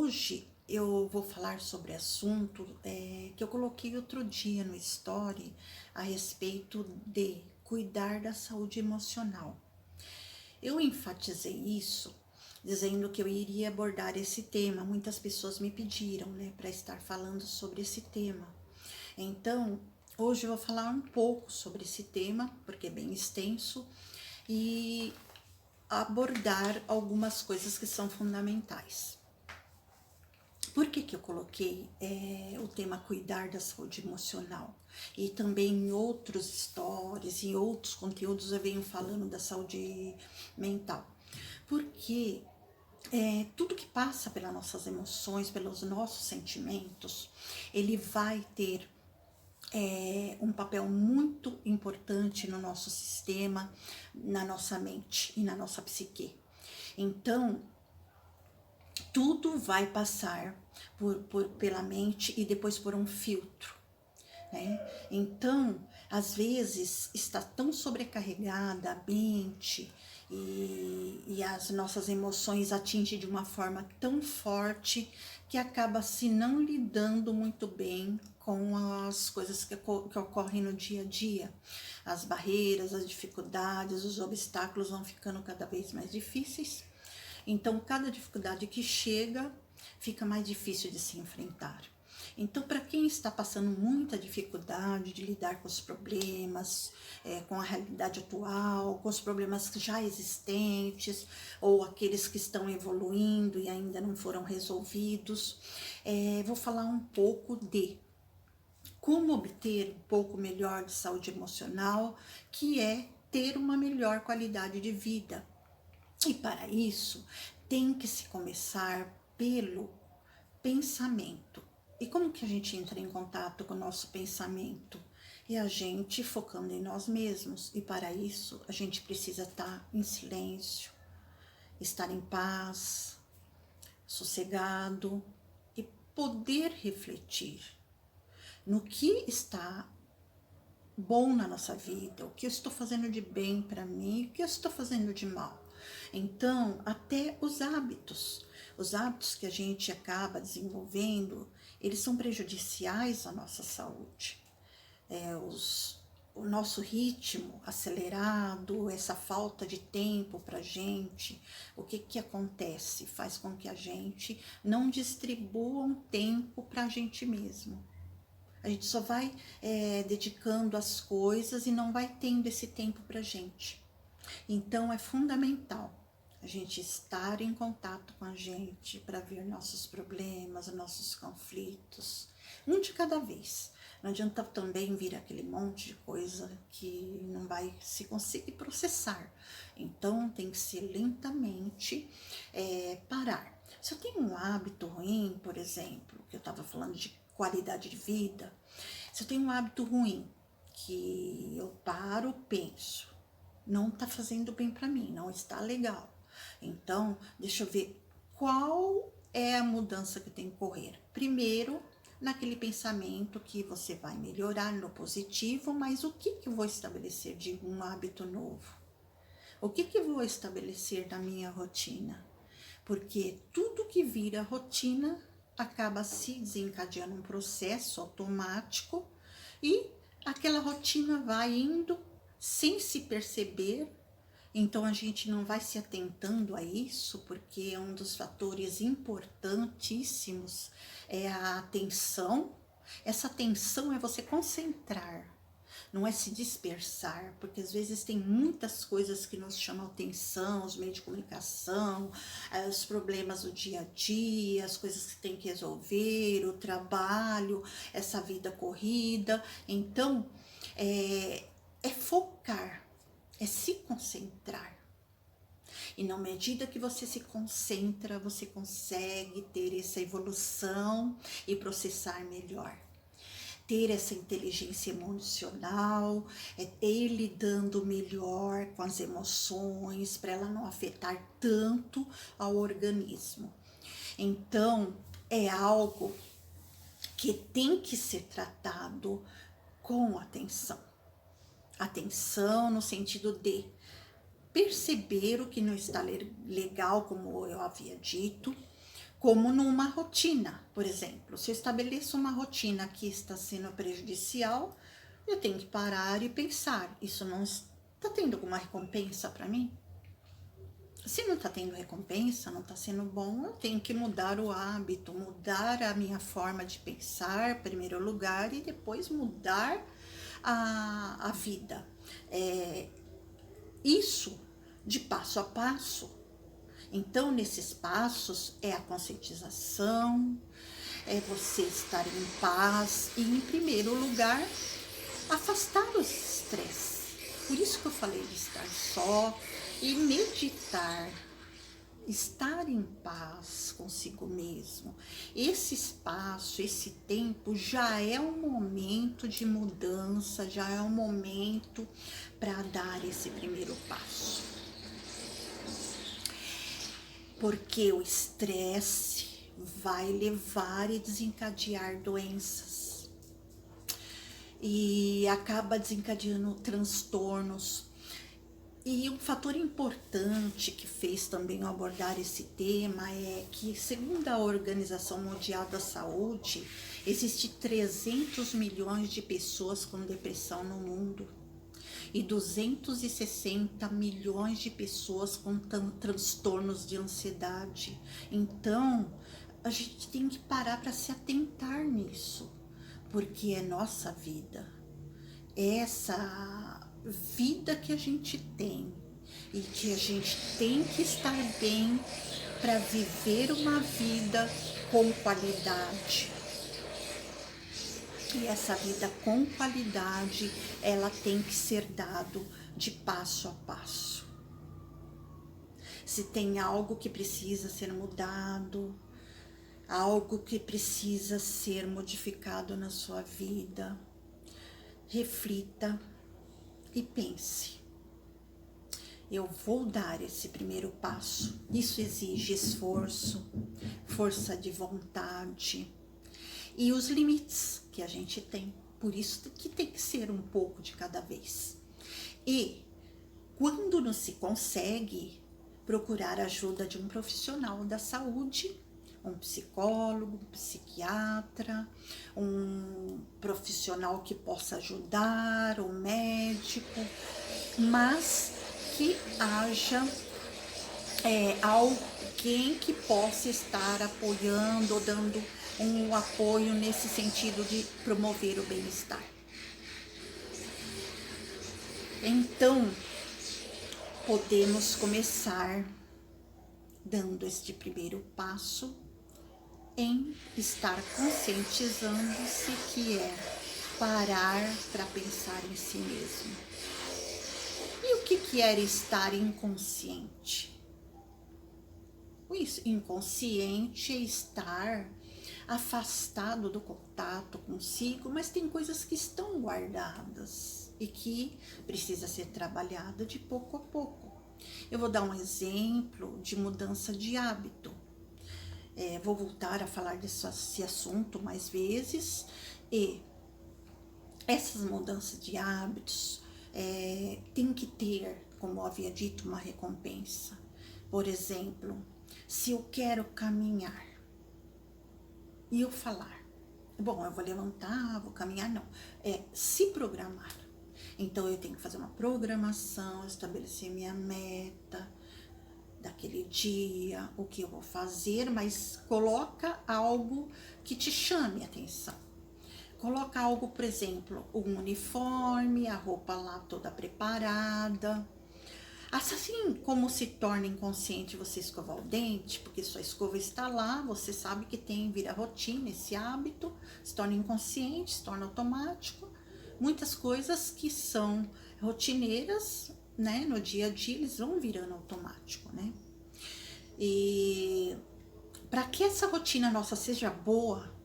Hoje eu vou falar sobre assunto que eu coloquei outro dia no story a respeito de cuidar da saúde emocional. Eu enfatizei isso dizendo que eu iria abordar esse tema. Muitas pessoas me pediram, para estar falando sobre esse tema. Então, hoje eu vou falar um pouco sobre esse tema, porque é bem extenso, e abordar algumas coisas que são fundamentais. Por que eu coloquei o tema cuidar da saúde emocional? E também em outros stories, em outros conteúdos eu venho falando da saúde mental. Porque tudo que passa pelas nossas emoções, pelos nossos sentimentos, ele vai ter um papel muito importante no nosso sistema, na nossa mente e na nossa psique. Então, tudo vai passar pela mente e depois por um filtro, né? Então, às vezes, está tão sobrecarregada a mente e as nossas emoções atingem de uma forma tão forte que acaba se não lidando muito bem com as coisas que ocorrem no dia a dia. As barreiras, as dificuldades, os obstáculos vão ficando cada vez mais difíceis. Então, cada dificuldade que chega, fica mais difícil de se enfrentar. Então, para quem está passando muita dificuldade de lidar com os problemas, com a realidade atual, com os problemas já existentes, ou aqueles que estão evoluindo e ainda não foram resolvidos, vou falar um pouco de como obter um pouco melhor de saúde emocional, que é ter uma melhor qualidade de vida. E para isso, tem que se começar pelo pensamento. E como que a gente entra em contato com o nosso pensamento? É a gente focando em nós mesmos. E para isso, a gente precisa estar em silêncio, estar em paz, sossegado e poder refletir no que está bom na nossa vida, o que eu estou fazendo de bem para mim, o que eu estou fazendo de mal. Então, até os hábitos que a gente acaba desenvolvendo, eles são prejudiciais à nossa saúde. O nosso ritmo acelerado, essa falta de tempo para a gente, o que acontece? Faz com que a gente não distribua um tempo para a gente mesmo. A gente só vai dedicando as coisas e não vai tendo esse tempo pra gente. Então é fundamental a gente estar em contato com a gente para ver nossos problemas, nossos conflitos, um de cada vez. Não adianta também vir aquele monte de coisa que não vai se conseguir processar. Então tem que ser lentamente parar. Se eu tenho um hábito ruim, por exemplo, que eu estava falando de qualidade de vida, se eu tenho um hábito ruim, que eu paro, penso, não está fazendo bem para mim, não está legal. Então, deixa eu ver qual é a mudança que tem que ocorrer. Primeiro, naquele pensamento que você vai melhorar no positivo, mas o que eu vou estabelecer de um hábito novo? O que eu vou estabelecer na minha rotina? Porque tudo que vira rotina acaba se desencadeando um processo automático e aquela rotina vai indo sem se perceber. Então a gente não vai se atentando a isso, porque um dos fatores importantíssimos é a atenção. Essa atenção é você concentrar, não é se dispersar, porque às vezes tem muitas coisas que nos chamam atenção, os meios de comunicação, os problemas do dia a dia, as coisas que tem que resolver, o trabalho, essa vida corrida. Então, é focar, é se concentrar. E na medida que você se concentra, você consegue ter essa evolução e processar melhor. Ter essa inteligência emocional, ir lidando melhor com as emoções, para ela não afetar tanto ao organismo. Então, é algo que tem que ser tratado com atenção. Atenção no sentido de perceber o que não está legal, como eu havia dito, Como numa rotina, por exemplo. Se eu estabeleço uma rotina que está sendo prejudicial, eu tenho que parar e pensar, isso não está tendo alguma recompensa para mim? Se não está tendo recompensa, não está sendo bom, eu tenho que mudar o hábito, mudar a minha forma de pensar, em primeiro lugar, e depois mudar a vida. Isso de passo a passo. Então, nesses passos é a conscientização, é você estar em paz e, em primeiro lugar, afastar os estresses. Por isso que eu falei de estar só e meditar, estar em paz consigo mesmo. Esse espaço, esse tempo já é um momento de mudança, já é um momento para dar esse primeiro passo. Porque o estresse vai levar e desencadear doenças e acaba desencadeando transtornos. E um fator importante que fez também eu abordar esse tema é que, segundo a Organização Mundial da Saúde, existe 300 milhões de pessoas com depressão no mundo e 260 milhões de pessoas com transtornos de ansiedade. Então, a gente tem que parar para se atentar nisso, porque é nossa vida. Essa vida que a gente tem e que a gente tem que estar bem para viver uma vida com qualidade. E essa vida com qualidade, ela tem que ser dado de passo a passo. Se tem algo que precisa ser mudado, algo que precisa ser modificado na sua vida, reflita e pense. Eu vou dar esse primeiro passo. Isso exige esforço, força de vontade e os limites que a gente tem. Por isso que tem que ser um pouco de cada vez. E quando não se consegue, procurar a ajuda de um profissional da saúde, um psicólogo, um psiquiatra, um profissional que possa ajudar, um médico, mas que haja alguém que possa estar apoiando ou dando um apoio nesse sentido de promover o bem-estar. Então, podemos começar dando este primeiro passo em estar conscientizando-se, que é parar para pensar em si mesmo. E o que é estar inconsciente? O inconsciente é estar afastado do contato consigo, mas tem coisas que estão guardadas e que precisa ser trabalhada de pouco a pouco. Eu vou dar um exemplo de mudança de hábito. Vou voltar a falar desse assunto mais vezes, e essas mudanças de hábitos tem que ter, como eu havia dito, uma recompensa. Por exemplo, se eu quero caminhar e eu falar, bom, eu vou levantar, vou caminhar, não, se programar. Então eu tenho que fazer uma programação, estabelecer minha meta daquele dia, o que eu vou fazer, mas coloca algo que te chame a atenção. Coloca algo, por exemplo, um uniforme, a roupa lá toda preparada. Assim como se torna inconsciente você escovar o dente, porque sua escova está lá, você sabe que vira rotina esse hábito, se torna inconsciente, se torna automático. Muitas coisas que são rotineiras, né, no dia a dia, eles vão virando automático, né? E para que essa rotina nossa seja boa,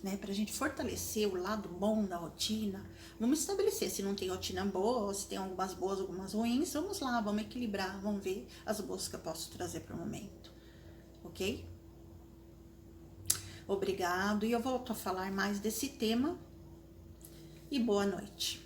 né, para a gente fortalecer o lado bom da rotina, vamos estabelecer se não tem rotina boa, se tem algumas boas, algumas ruins, vamos lá, vamos equilibrar, vamos ver as boas que eu posso trazer para o momento, ok? Obrigado, e eu volto a falar mais desse tema, e boa noite.